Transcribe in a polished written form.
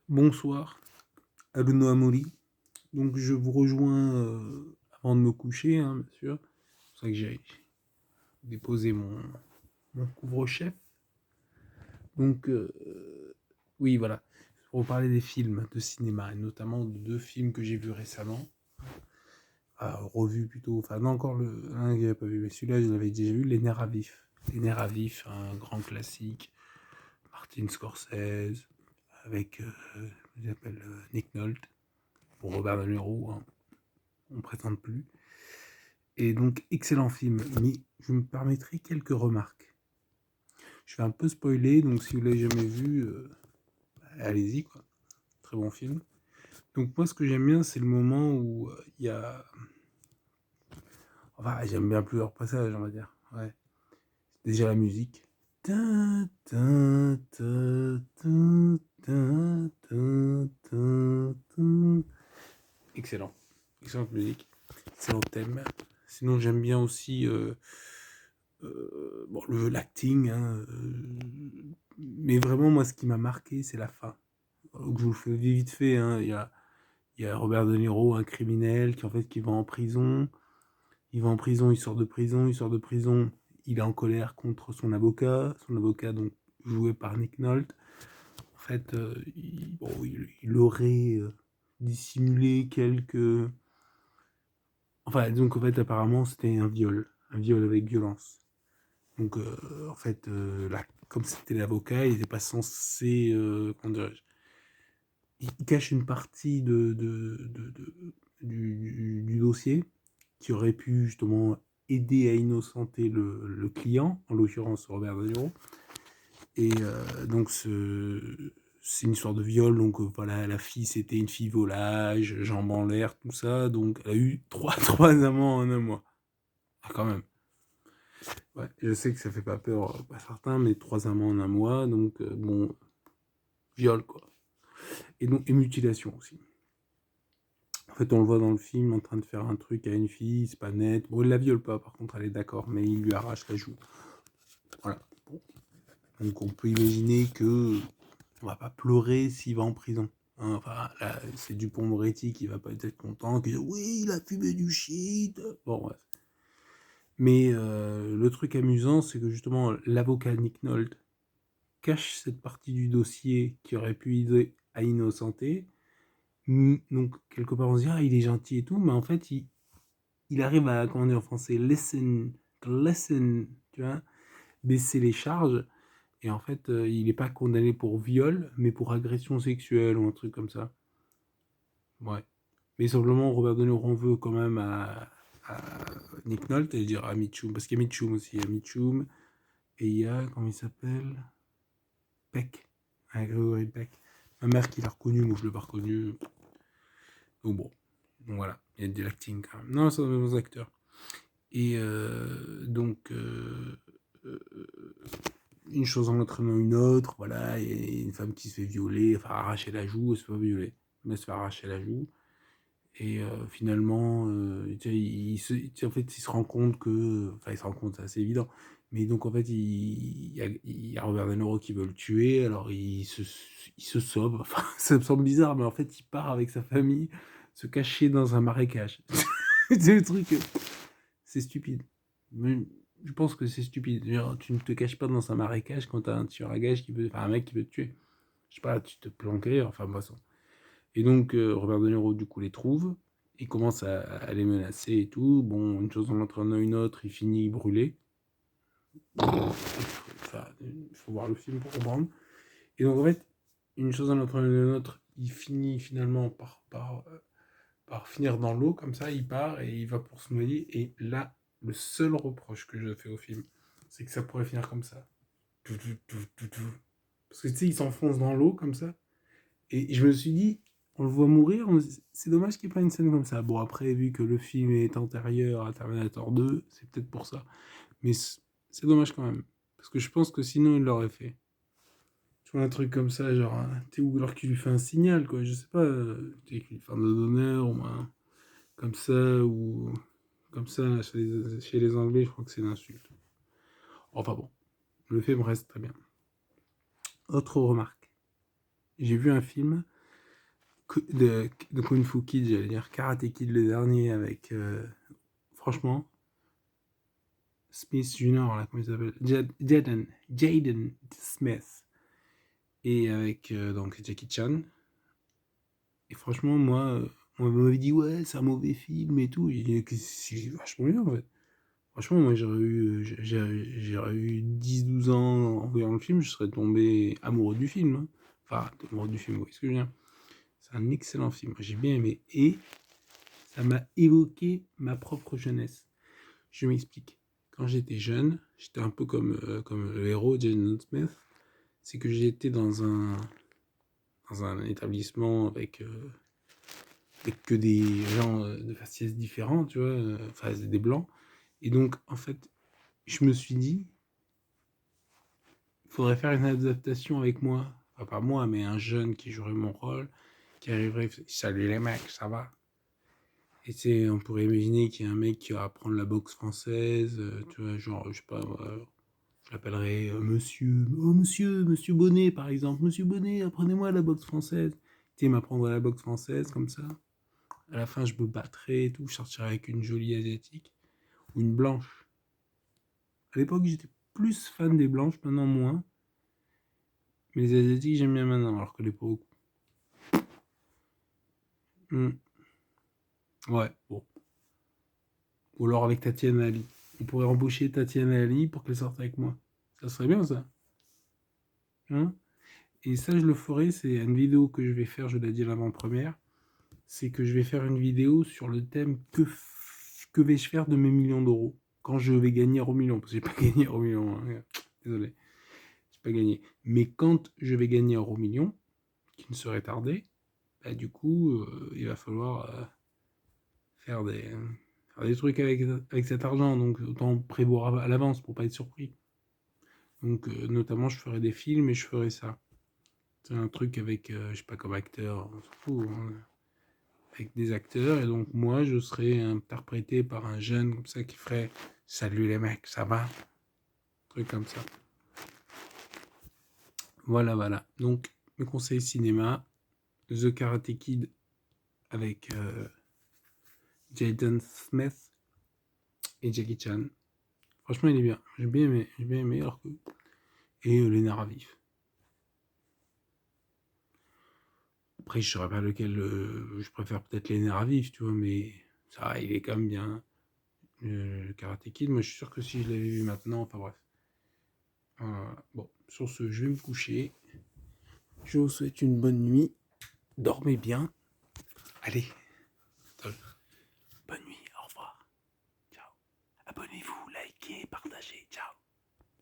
Bonsoir, Aluno Amori. Donc je vous rejoins avant de me coucher, hein, bien sûr. C'est pour ça que j'ai déposé mon couvre-chef. Donc oui, voilà. Pour vous parler des films de cinéma, et notamment de deux films que j'ai vus récemment. Revus plutôt, enfin non encore un que j'avais pas vu, mais celui-là je l'avais déjà vu, Les Nerfs à vif. Les Nerfs à vif, un grand classique. Martin Scorsese, avec, j'appelle Nick Nolte, pour Robert De Niro, hein, on ne présente plus. Et donc, excellent film, mais je me permettrai quelques remarques. Je vais un peu spoiler, donc si vous l'avez jamais vu, allez-y, quoi. Très bon film. Donc moi, ce que j'aime bien, c'est le moment où il y a... Enfin, j'aime bien plusieurs passages, on va dire. Ouais. Déjà la musique. Ta, ta, ta, ta, ta, ta, ta, ta. Excellent. Excellente musique. Excellent thème. Sinon, j'aime bien aussi bon, l'acting, hein, mais vraiment, moi, ce qui m'a marqué, c'est la fin. Je vous le fais vite fait, hein, il y a Robert De Niro, un criminel qui, en fait, qui va en prison. Il va en prison, il sort de prison, il sort de prison. Il est en colère contre son avocat donc joué par Nick Nolte. En fait, bon, il aurait dissimulé quelques... Enfin, donc, en fait, apparemment, c'était un viol avec violence. Donc, en fait, là, comme c'était l'avocat, il n'était pas censé, comment dirais-je, il cache une partie du dossier qui aurait pu justement aider à innocenter le client, en l'occurrence Robert De Niro. Et donc, c'est une histoire de viol. Donc, voilà, la fille, c'était une fille volage, jambes en l'air, tout ça. Donc, elle a eu trois amants en un mois. Ah, quand même. Ouais, je sais que ça fait pas peur à certains, mais trois amants en un mois, donc bon, viol quoi. Et donc, et mutilation aussi. En fait, on le voit dans le film en train de faire un truc à une fille, c'est pas net. Bon, il la viole pas, par contre, elle est d'accord, mais il lui arrache la joue. Voilà. Bon. Donc, on peut imaginer que on va pas pleurer s'il va en prison. Hein, enfin, là, c'est Dupond-Moretti qui va pas être content, qui dit oui, il a fumé du shit. Bon, bref. Mais le truc amusant, c'est que justement, l'avocat Nick Nolte cache cette partie du dossier qui aurait pu aider à innocenter. Donc, quelque part, on se dit, ah, il est gentil et tout, mais en fait, il arrive à, comment dire en français, lessen, tu vois, baisser les charges. Et en fait, il n'est pas condamné pour viol, mais pour agression sexuelle ou un truc comme ça. Ouais. Mais simplement, Robert De Niro en veut quand même à Nick Nolte, et je dirais à Mitchum, parce qu'il y a Mitchum aussi, il y a Mitchum, et il y a, comment il s'appelle, Peck, Gregory Peck. Ma mère qui l'a reconnu, moi je l'ai pas reconnu. Donc bon, donc voilà, il y a de l'acting quand même. Non, c'est des bons acteurs. Et donc, euh, une chose en entraînant une autre, voilà, il y a une femme qui se fait violer, enfin arracher la joue, elle se fait pas violer, mais elle se fait arracher la joue. Et finalement, en fait, il se rend compte que, enfin, il se rend compte, c'est assez évident. Mais donc, en fait, il y a Robert De Niro qui veut le tuer, alors il se sauve. Enfin, ça me semble bizarre, mais en fait, il part avec sa famille se cacher dans un marécage. C'est le truc, c'est stupide. Mais je pense que c'est stupide. Genre, tu ne te caches pas dans un marécage quand t'as un tueur à gage qui veut, enfin, un mec qui veut te tuer. Je sais pas, tu te planquais, enfin, bon. Et donc, Robert De Niro, du coup, les trouve. Il commence à les menacer et tout. Bon, une chose en entraînant une autre, il finit brûlé. Enfin, il faut voir le film pour comprendre. Et donc, en fait, une chose en entraînant une autre, il finit finalement par finir dans l'eau, comme ça, il part et il va pour se noyer. Et là, le seul reproche que je fais au film, c'est que ça pourrait finir comme ça. Parce que tu sais, il s'enfonce dans l'eau comme ça. Et je me suis dit, on le voit mourir, c'est dommage qu'il n'y ait pas une scène comme ça. Bon, après, vu que le film est antérieur à Terminator 2, c'est peut-être pour ça. Mais c'est dommage quand même. Parce que je pense que sinon, il l'aurait fait. Tu vois, un truc comme ça, genre, hein, ou alors qu'il lui fait un signal, quoi. Je sais pas, tu sais, qu'il lui fait un doigt d'honneur, ou comme ça, ou comme ça, chez les Anglais, je crois que c'est l'insulte. Enfin bon, le film reste très bien. Autre remarque. J'ai vu un film de Kung Fu Kid, j'allais dire Karate Kid le dernier avec, franchement, Smith Junior, là, comment il s'appelle? Jaden Smith. Et avec donc Jackie Chan. Et franchement, moi, on m'avait dit, ouais, c'est un mauvais film et tout. J'ai dit que c'est vachement bien, en fait. Franchement, moi, j'aurais eu 10-12 ans en voyant le film, je serais tombé amoureux du film, hein. Enfin, amoureux du film, oui, ce que je veux dire. C'est un excellent film, j'ai bien aimé. Et ça m'a évoqué ma propre jeunesse. Je m'explique. Quand j'étais jeune, j'étais un peu comme le héros, Jaden Smith. C'est que j'étais dans un établissement avec que des gens de faciès différents, tu vois, enfin des blancs. Et donc, en fait, je me suis dit, il faudrait faire une adaptation avec moi. Enfin, pas moi, mais un jeune qui jouerait mon rôle, qui arriverait, salut les mecs, ça va? Et c'est, on pourrait imaginer qu'il y a un mec qui va apprendre la boxe française, tu vois, genre, je sais pas, je l'appellerais monsieur Bonnet, par exemple. Monsieur Bonnet, apprenez-moi la boxe française. Tu sais, m'apprendrait la boxe française, comme ça. À la fin, je me battrais et tout, je sortirais avec une jolie asiatique. Ou une blanche. À l'époque, j'étais plus fan des blanches, maintenant moins. Mais les asiatiques, j'aime bien maintenant, alors que les pauvres. Ouais, bon. Ou alors avec Tatiana Ali. On pourrait embaucher Tatiana Ali pour qu'elle sorte avec moi. Ça serait bien, ça. Hein? Et ça, je le ferai, c'est une vidéo que je vais faire, je l'ai dit à l'avant-première. C'est que je vais faire une vidéo sur le thème que vais-je faire de mes millions d'euros quand je vais gagner au million. Parce que j'ai pas gagné au million. Hein. Désolé. J'ai pas gagné. Mais quand je vais gagner au million, qui ne serait tardé, bah, du coup, il va falloir faire des trucs avec cet argent. Donc, autant prévoir à l'avance pour pas être surpris. Donc, notamment, je ferai des films et je ferai ça. C'est un truc avec, je sais pas, comme acteur, on s'en fout, hein, avec des acteurs. Et donc, moi, je serais interprété par un jeune comme ça qui ferait salut les mecs, ça va? Un truc comme ça. Voilà, voilà. Donc, mes conseils cinéma, The Karate Kid avec Jaden Smith et Jackie Chan. Franchement, il est bien. J'ai bien aimé. Alors que... Et les nerfs à vif. Après, je ne saurais pas lequel je préfère, peut-être les nerfs à vif, tu vois, mais ça, il est quand même bien. Le Karate Kid, moi, je suis sûr que si je l'avais vu maintenant, enfin bref. Bon, sur ce, je vais me coucher. Je vous souhaite une bonne nuit. Dormez bien. Allez, bonne nuit, au revoir. Ciao. Abonnez-vous, likez, partagez. Ciao.